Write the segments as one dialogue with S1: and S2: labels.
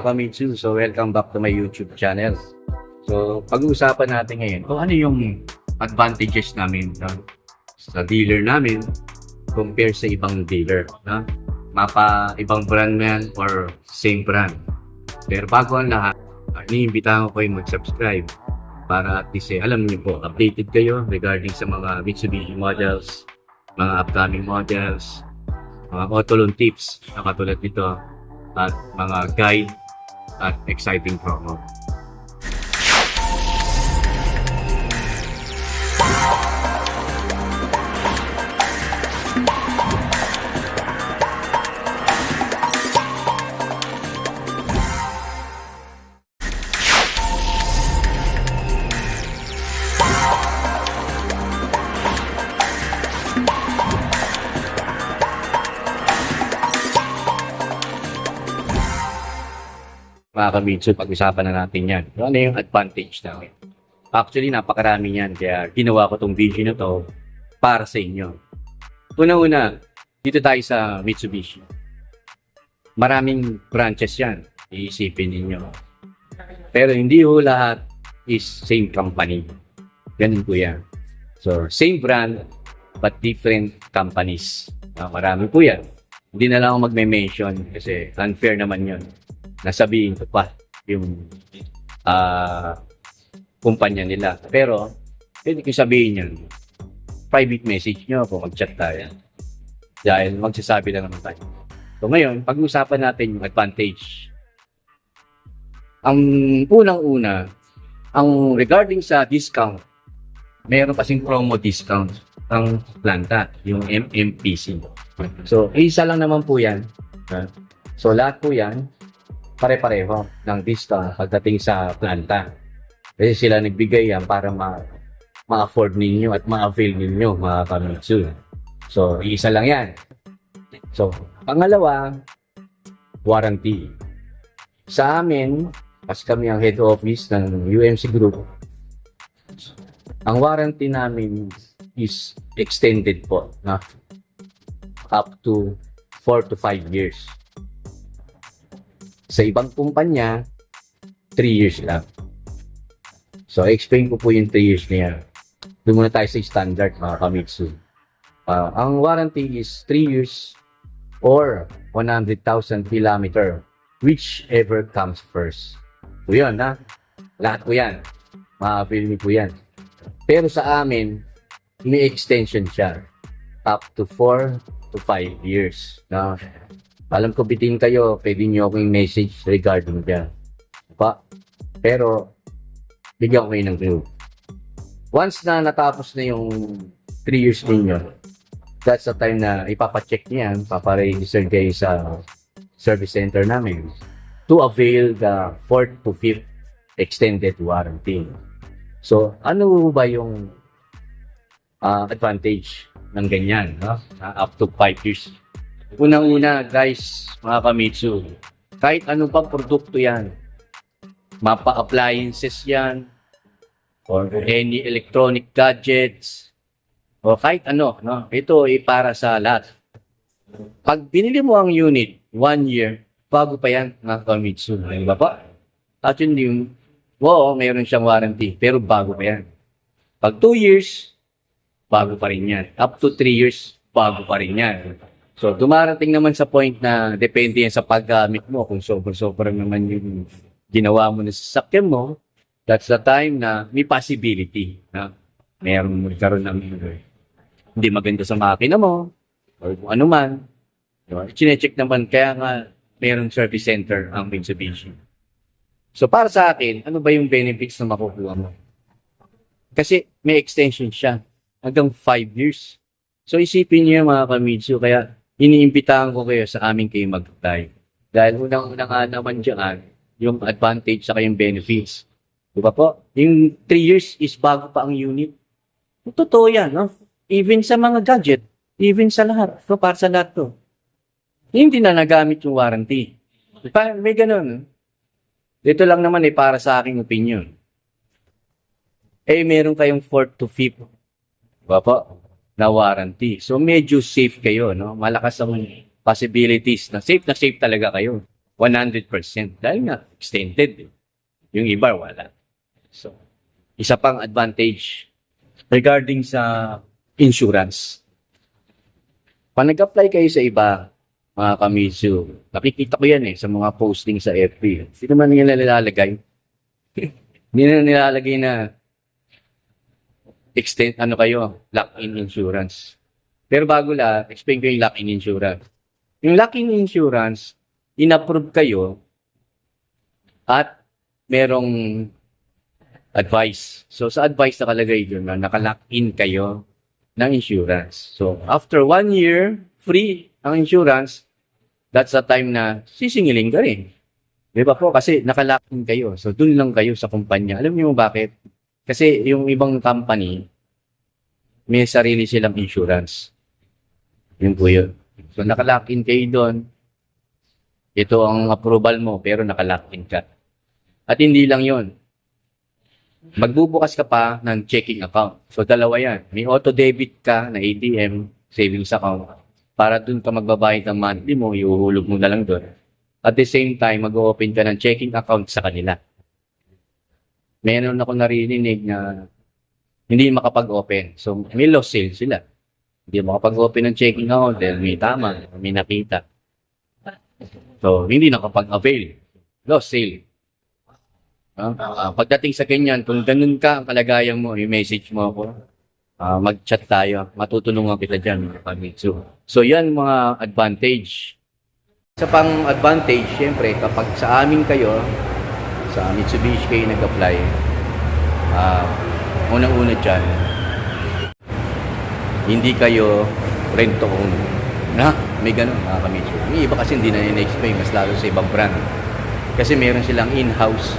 S1: Kamitsu, so welcome back to my YouTube channel. So pag-uusapan natin ngayon kung ano yung advantages namin sa dealer namin compare sa ibang dealer. Mapa ibang brand man or same brand. Pero bago ang lahat, iniimbitahan ko kayo mag-subscribe para at least alam niyo po, updated kayo regarding sa mga Mitsubishi models, mga upcoming models, mga auto loan tips na katulad nito at mga guide at exciting promo. Mga Kamitsu, pag-usapan na natin yan. Ano yung advantage namin? Actually, napakarami yan. Kaya ginawa ko tong video na to para sa inyo. Una-una, dito tayo sa Mitsubishi. Maraming branches yan. Iisipin ninyo. Pero hindi ho lahat is same company. Ganun po yan. So, same brand but different companies. Marami po yan. Hindi na lang ako magme-mention kasi unfair naman yun. Nasabihin ko pa yung kumpanya nila. Pero, pwede ko sabihin yun. Private message nyo kung mag-chat tayo. Dahil magsasabi na naman tayo. So ngayon, pag-usapan natin yung advantage. Ang unang-una, ang regarding sa discount, mayroon kasing promo discount ang planta, yung MMPC. So, isa lang naman po yan. So, lahat po yan, pare-pareho ng discount pagdating sa planta. Kasi sila nagbigay yan para ma-afford ninyo at ma-avail ninyo mga Kamitsu. So, isa lang yan. So, pangalawa, warranty. Sa amin, kasi kami ang head office ng UMC Group, ang warranty namin is extended po, up to 4 to 5 years. Sa ibang kumpanya, 3 years lang. So, explain ko po yung 3 years niya. Doon muna tayo sa standard, mga Kamitsu. Ang warranty is 3 years or 100,000 kilometer, whichever comes first. So, yun, lahat po yan. Ma-avail niyo po yan. Pero sa amin, may extension siya. Up to 4 to 5 years. Alam ko bitin kayo, pwede nyo akong message regarding dyan. Pero, bigyan ko kayo ng clue. Once na natapos na yung 3 years ninyo, that's the time na ipapacheck niyan, paparegister kayo sa service center namin to avail the 4th to 5th extended warranty. So, ano ba yung advantage ng ganyan? Up to 5 years. Unang-una, guys, mga Kamitsu, kahit ano pa produkto yan, mapa-appliances yan, or any electronic gadgets, o kahit ano, ito ay para sa lahat. Pag binili mo ang unit, 1 year, bago pa yan, mga Kamitsu. Di ba pa? At yun yung, mayroon siyang warranty, pero bago pa yan. Pag 2 years, bago pa rin yan. Up to 3 years, bago pa rin yan. So, dumarating naman sa point na depende yan sa paggamit mo. Kung sobra-sobra naman yung ginawa mo na sa sasakyan mo, that's the time na may possibility na mayroon magkaroon ng hindi maganda sa makina mo or kung ano man. Chine-check naman, kaya nga mayroong service center ang Mitsubishi. So, para sa akin, ano ba yung benefits na makukuha mo? Kasi may extension siya hanggang 5 years. So, isipin niyo mga Kamitsu, kaya iniimbitahan ko kayo sa amin kayo mag-apply. Dahil unang-una nga naman dyan, yung advantage sa kayong benefits. Diba po? Yung 3 years is bago pa ang unit. Totoo yan, Even sa mga gadget, even sa lahat. So, para sa lahat to. Hindi na nagamit yung warranty. May ganun. Dito lang naman para sa aking opinion. Meron kayong 4th to 5th. Diba po? Na warranty. So, medyo safe kayo, Malakas ang possibilities na safe talaga kayo. 100%. Dahil nga, extended. Yung iba, wala. So, isa pang advantage regarding sa insurance. Pag nag-apply kayo sa iba, mga Kamitsu, nakikita ko yan sa mga posting sa FB. Hindi naman nila nilalagay. Hindi na nilalagay na extend, lock-in insurance. Pero bago explain ko yung lock-in insurance. Yung lock-in insurance, in-approve kayo at merong advice. So, sa advice nakalagay doon na naka-lock-in kayo ng insurance. So, after 1 year, free ang insurance, that's the time na sisingilin ka rin. Di ba po? Kasi naka-lock-in kayo. So, dun lang kayo sa kumpanya. Alam niyo bakit? Kasi yung ibang company, may sarili silang insurance. Yun po yun. So, naka-lock-in kayo doon. Ito ang approval mo, pero naka-lock-in ka. At hindi lang yun. Magbubukas ka pa ng checking account. So, dalawa yan. May auto-debit ka na ATM, savings account, para dun ka magbabayad ng monthly mo, iuhulog mo na lang dun. At the same time, mag-open ka ng checking account sa kanila. Meron ako narinig na hindi makapag-open. So, may lost sale sila. Hindi makapag-open ng checking account dahil may tama, may nakita. So, hindi nakapag-avail. Lost sale. Pagdating sa ganyan, kung ganun ka ang kalagayan mo, i-message mo ako. Mag-chat tayo. Matutulungan kita dyan, mga Kamitsu. So, yan mga advantage. Sa pang advantage, syempre, kapag sa amin kayo, sa Mitsubishi kayo nag-apply, unang-una dyan, hindi kayo rent-to-own. May ganun, mga Kamitsu. May iba kasi hindi na in-explain, mas lalo sa ibang brand. Kasi meron silang in-house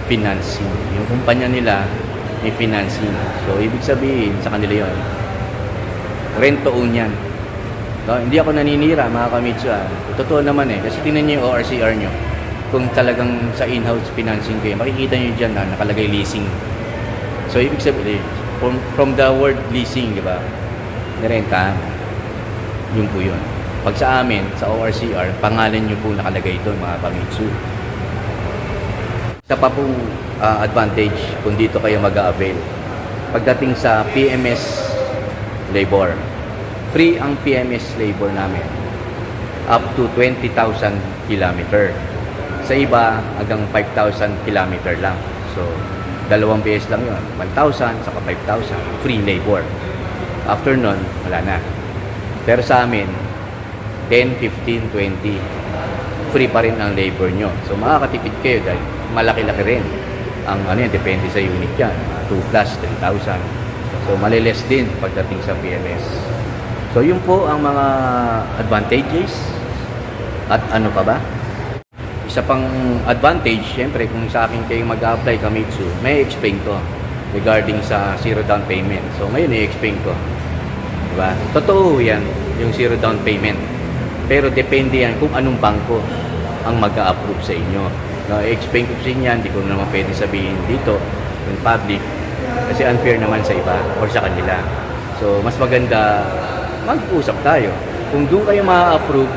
S1: financing. Yung kumpanya nila may financing. So, ibig sabihin sa kanila yun, rent-to-own yan. No, hindi ako naninira, mga Kamitsu. Totoo naman kasi tingnan nyo yung ORCR nyo. Kung talagang sa in-house financing kayo, makikita nyo dyan na nakalagay leasing. So, ibig sabihin, from the word leasing, di ba? Nirenta, yun po yun. Pag sa amin, sa ORCR, pangalan nyo po nakalagay doon, mga Kamitsu. Isa pa pong advantage kung dito kayo mag-a-avail. Pagdating sa PMS labor, free ang PMS labor namin up to 20,000 kilometer. Sa iba, hanggang 5,000 kilometer lang. So, dalawang beses lang yun. 1,000 saka 5,000. Free labor. After nun, wala na. Pero sa amin, 10, 15, 20, free pa rin ang labor nyo. So, makakatipid kayo dahil malaki-laki rin. Ang depende sa unit yan. 2 plus, 10,000. So, maliles din pagdating sa PMS. So, yun po ang mga advantages. At ano pa ba? Isa pang advantage, syempre, kung sa akin kayo mag-apply, Kamitsu, may explain ko regarding sa zero down payment. So, ngayon i-explain ko. Diba? Totoo yan, yung zero down payment. Pero depende yan kung anong bangko ang mag-a-approve sa inyo. No, i-explain ko sa inyo yan, hindi ko naman pwede sabihin dito, in public, kasi unfair naman sa iba or sa kanila. So, mas maganda, mag-usap tayo. Kung doon kayo ma-approve,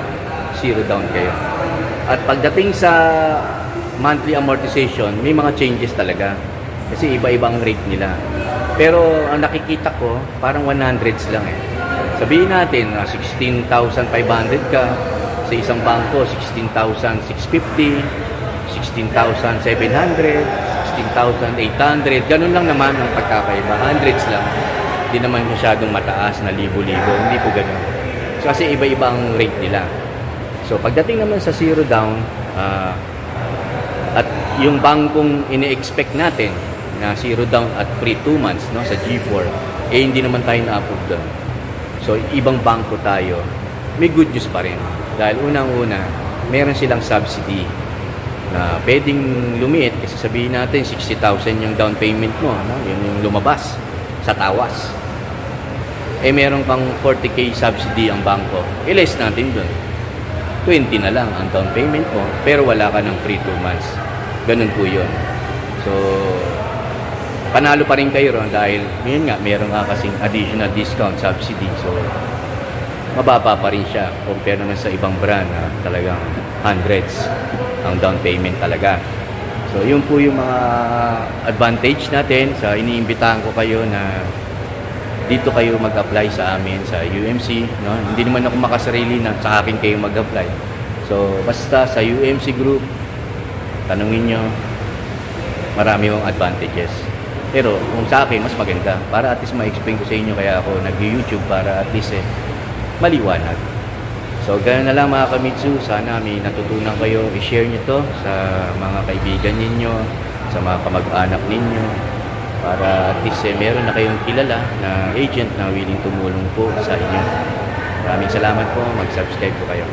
S1: zero down kayo. At pagdating sa monthly amortization, may mga changes talaga. Kasi iba-iba ang rate nila. Pero ang nakikita ko, parang 100s lang Sabihin natin, 16,500 ka. Sa isang bangko, 16,650, 16,700, 16,800. Ganun lang naman ang pagkakaiba. Hundreds lang. Hindi naman masyadong mataas na libo-libo. Hindi po ganun. So, kasi iba-iba ang rate nila. So, pagdating naman sa zero down, at yung bangkong ini-expect natin na zero down at free 2 months sa G4, hindi naman tayo na-approve doon. So, ibang bangko tayo, may good news pa rin. Dahil unang-una, meron silang subsidy na pwedeng lumiit kasi sabihin natin 60,000 yung down payment mo, yun yung lumabas sa tawas. Meron kang 40K subsidy ang bangko. I-less natin doon. 20 na lang ang down payment mo, pero wala ka ng free 2 months. Ganun po yun. So, panalo pa rin kayo ron dahil yun nga, meron nga kasing additional discount subsidy. So, mababa pa rin siya compare naman sa ibang brand na talagang hundreds. ang down payment talaga. So, yun po yung mga advantage natin. So, iniimbitahan ko kayo na dito kayo mag-apply sa amin sa UMC. No? Hindi naman ako makasarili na sa akin kayo mag-apply. So, basta sa UMC Group, tanungin nyo, marami yung advantages. Pero kung sa akin, mas maganda. Para at least ma-explain ko sa inyo, kaya ako nag-YouTube para at least maliwanag. So, ganoon na lang mga Kamitsu. Sana may natutunan kayo. I-share nyo to sa mga kaibigan ninyo, sa mga kamag-anak ninyo, para at least meron na kayong kilala na agent na willing tumulong po sa inyo. Maraming salamat po. Mag-subscribe po kayo.